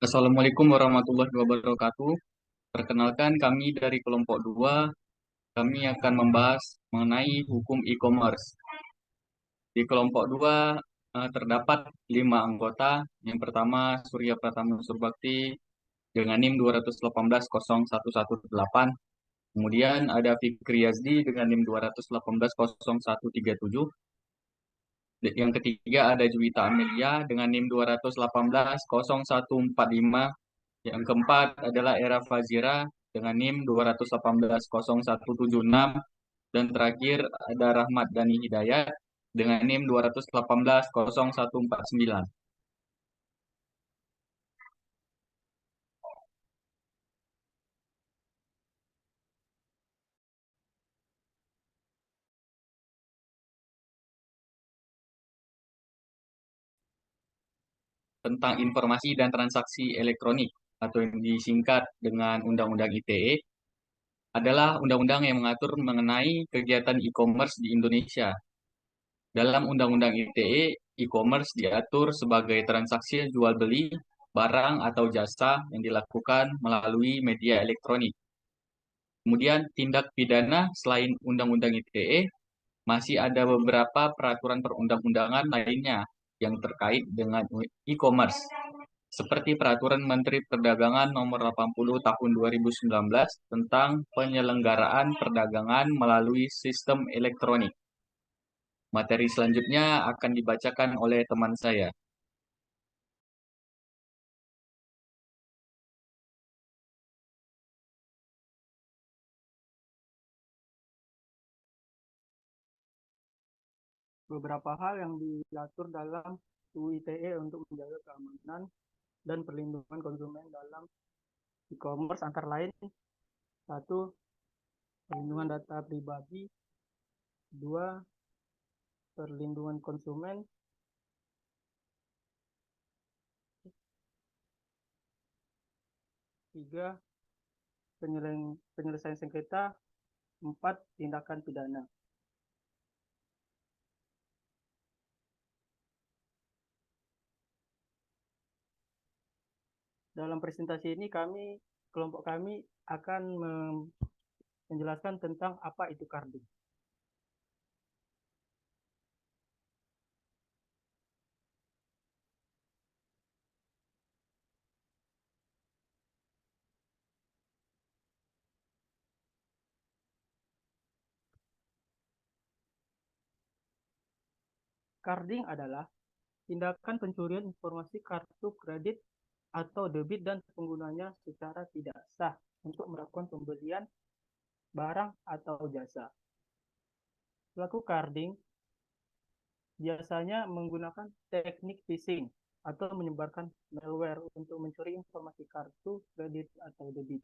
Assalamualaikum warahmatullahi wabarakatuh. Perkenalkan kami dari kelompok 2. Kami akan membahas mengenai hukum e-commerce. Di kelompok 2 terdapat 5 anggota. Yang pertama Surya Pratama Surbakti dengan NIM 218.0118. Kemudian ada Fikri Yazdi dengan NIM 218.0137. Yang ketiga ada Juwita Amelia dengan NIM 218.0145. Yang keempat adalah Era Fazira dengan NIM 218.0176. Dan terakhir ada Rahmat Dani Hidayat dengan NIM 218.0149. Tentang informasi dan transaksi elektronik atau yang disingkat dengan Undang-Undang ITE adalah undang-undang yang mengatur mengenai kegiatan e-commerce di Indonesia. Dalam Undang-Undang ITE, e-commerce diatur sebagai transaksi jual beli barang atau jasa yang dilakukan melalui media elektronik. Kemudian tindak pidana selain Undang-Undang ITE, masih ada beberapa peraturan perundang-undangan lainnya yang terkait dengan e-commerce, seperti Peraturan Menteri Perdagangan Nomor 80 Tahun 2019 tentang penyelenggaraan perdagangan melalui sistem elektronik. Materi selanjutnya akan dibacakan oleh teman saya. Beberapa hal yang diatur dalam UU ITE untuk menjaga keamanan dan perlindungan konsumen dalam e-commerce antara lain: satu, perlindungan data pribadi; dua, perlindungan konsumen; tiga, penyelesaian sengketa; empat, tindakan pidana. Dalam presentasi ini kelompok kami akan menjelaskan tentang apa itu carding. Carding adalah tindakan pencurian informasi kartu kredit atau debit dan penggunanya secara tidak sah untuk melakukan pembelian barang atau jasa. Pelaku carding biasanya menggunakan teknik phishing atau menyebarkan malware untuk mencuri informasi kartu kredit atau debit,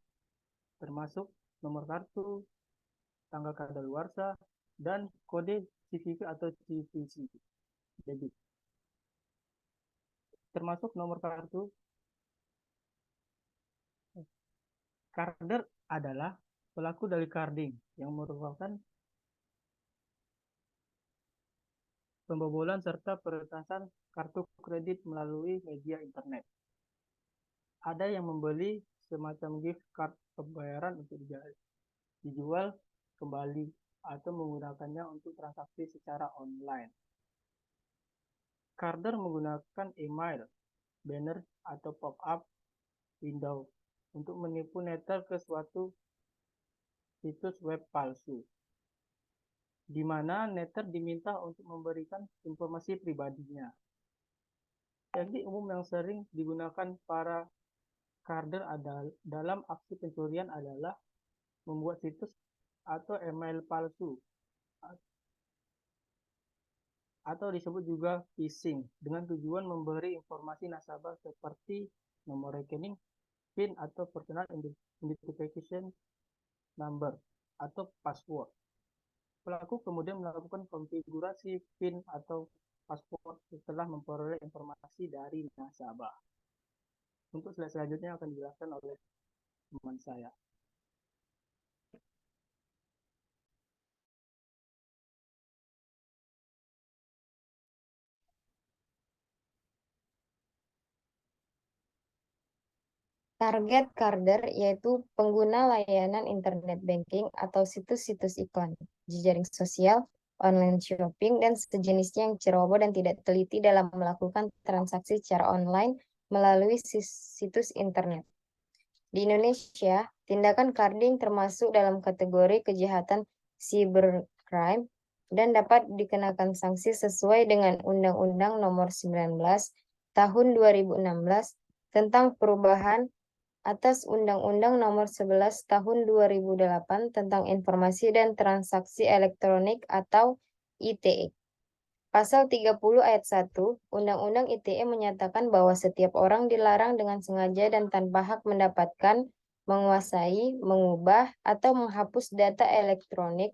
termasuk nomor kartu, tanggal kadaluarsa, dan kode CVV atau CVC debit, termasuk nomor kartu. Carder adalah pelaku dari carding yang merupakan pembobolan serta peretasan kartu kredit melalui media internet. Ada yang membeli semacam gift card pembayaran untuk dijual kembali atau menggunakannya untuk transaksi secara online. Carder menggunakan email, banner, atau pop-up window untuk menipu netter ke suatu situs web palsu, di mana netter diminta untuk memberikan informasi pribadinya. Teknik umum yang sering digunakan para carder dalam aksi pencurian adalah membuat situs atau email palsu, atau disebut juga phishing, dengan tujuan memberi informasi nasabah seperti nomor rekening, PIN atau personal identification number atau password. Pelaku kemudian melakukan konfigurasi PIN atau password setelah memperoleh informasi dari nasabah. Untuk slide selanjutnya akan dijelaskan oleh teman saya. Target Carder yaitu pengguna layanan internet banking atau situs-situs iklan, jejaring sosial, online shopping, dan sejenisnya yang ceroboh dan tidak teliti dalam melakukan transaksi secara online melalui situs internet. Di Indonesia, tindakan carding termasuk dalam kategori kejahatan cybercrime dan dapat dikenakan sanksi sesuai dengan Undang-Undang Nomor 19 Tahun 2016 tentang perubahan atas Undang-Undang Nomor 11 Tahun 2008 tentang Informasi dan Transaksi Elektronik atau ITE. Pasal 30 ayat 1 Undang-Undang ITE menyatakan bahwa setiap orang dilarang dengan sengaja dan tanpa hak mendapatkan, menguasai, mengubah, atau menghapus data elektronik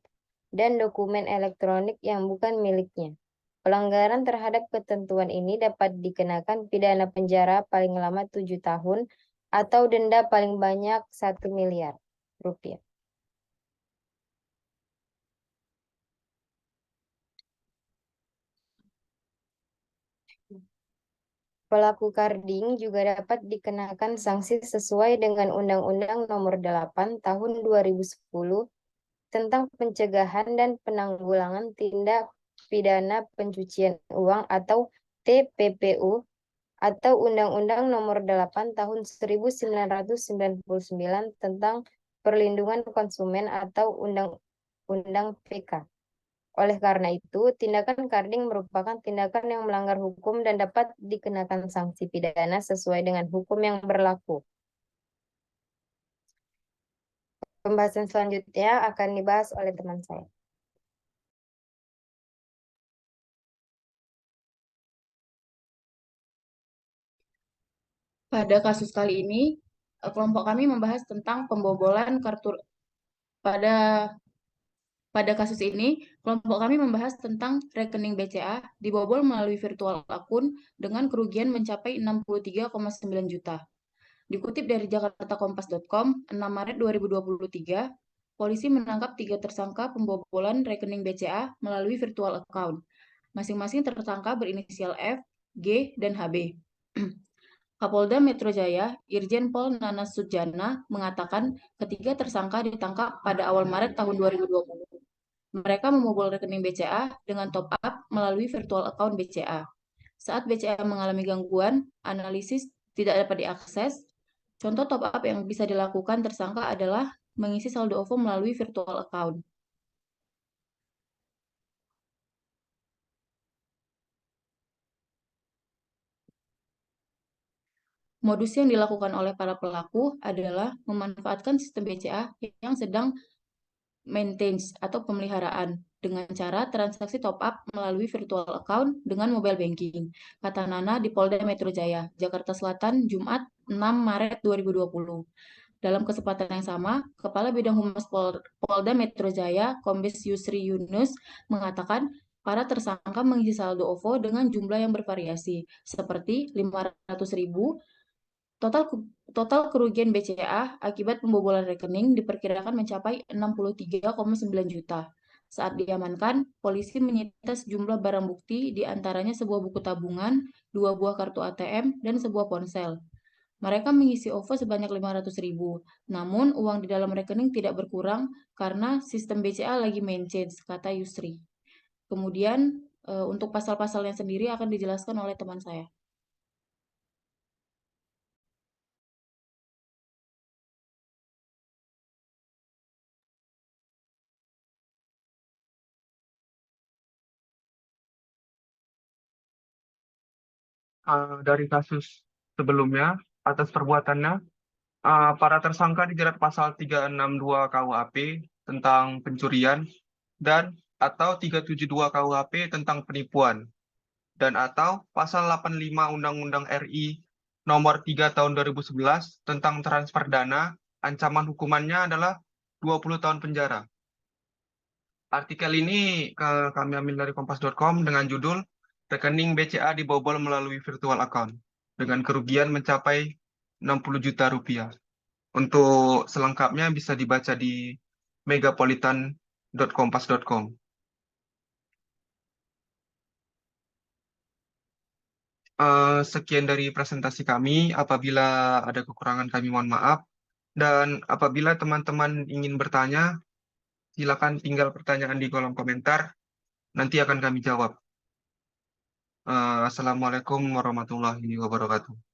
dan dokumen elektronik yang bukan miliknya. Pelanggaran terhadap ketentuan ini dapat dikenakan pidana penjara paling lama 7 tahun atau denda paling banyak 1 miliar rupiah. Pelaku carding juga dapat dikenakan sanksi sesuai dengan Undang-Undang Nomor 8 Tahun 2010 tentang pencegahan dan penanggulangan tindak pidana pencucian uang atau TPPU atau Undang-Undang Nomor 8 Tahun 1999 tentang perlindungan konsumen atau Undang-Undang PK. Oleh karena itu, tindakan carding merupakan tindakan yang melanggar hukum dan dapat dikenakan sanksi pidana sesuai dengan hukum yang berlaku. Pembahasan selanjutnya akan dibahas oleh teman saya. Pada kasus kali ini, kelompok kami membahas tentang pembobolan kartu. Pada kasus ini, kelompok kami membahas tentang rekening BCA dibobol melalui virtual akun dengan kerugian mencapai 63,9 juta. Dikutip dari jakartakompas.com, 6 Maret 2023, polisi menangkap 3 tersangka pembobolan rekening BCA melalui virtual account. Masing-masing tersangka berinisial F, G, dan HB. Kapolda Metro Jaya, Irjen Pol Nana Sujana, mengatakan ketiga tersangka ditangkap pada awal Maret tahun 2020. Mereka membobol rekening BCA dengan top up melalui virtual account BCA. Saat BCA mengalami gangguan, analisis tidak dapat diakses. Contoh top up yang bisa dilakukan tersangka adalah mengisi saldo OVO melalui virtual account. Modus yang dilakukan oleh para pelaku adalah memanfaatkan sistem BCA yang sedang maintenance atau pemeliharaan dengan cara transaksi top up melalui virtual account dengan mobile banking, kata Nana di Polda Metro Jaya, Jakarta Selatan, Jumat 6 Maret 2020. Dalam kesempatan yang sama, Kepala Bidang Humas Polda Metro Jaya, Kombes Yusri Yunus, mengatakan para tersangka mengisi saldo OVO dengan jumlah yang bervariasi, seperti 500.000. Total kerugian BCA akibat pembobolan rekening diperkirakan mencapai 63,9 juta. Saat diamankan, polisi menyita sejumlah barang bukti, diantaranya sebuah buku tabungan, 2 buah kartu ATM, dan sebuah ponsel. Mereka mengisi OVO sebanyak 500.000, namun uang di dalam rekening tidak berkurang karena sistem BCA lagi maintenance, kata Yusri. Kemudian, untuk pasal-pasalnya sendiri akan dijelaskan oleh teman saya. Dari kasus sebelumnya, atas perbuatannya, para tersangka dijerat pasal 362 KUHP tentang pencurian dan atau 372 KUHP tentang penipuan dan atau pasal 85 Undang-Undang RI nomor 3 tahun 2011 tentang transfer dana, ancaman hukumannya adalah 20 tahun penjara. Artikel ini kami ambil dari kompas.com dengan judul rekening BCA dibobol melalui virtual account dengan kerugian mencapai 60 juta rupiah. Untuk selengkapnya bisa dibaca di megapolitan.kompas.com. Sekian dari presentasi kami. Apabila ada kekurangan kami mohon maaf. Dan apabila teman-teman ingin bertanya, silakan tinggal pertanyaan di kolom komentar. Nanti akan kami jawab. Assalamualaikum warahmatullahi wabarakatuh.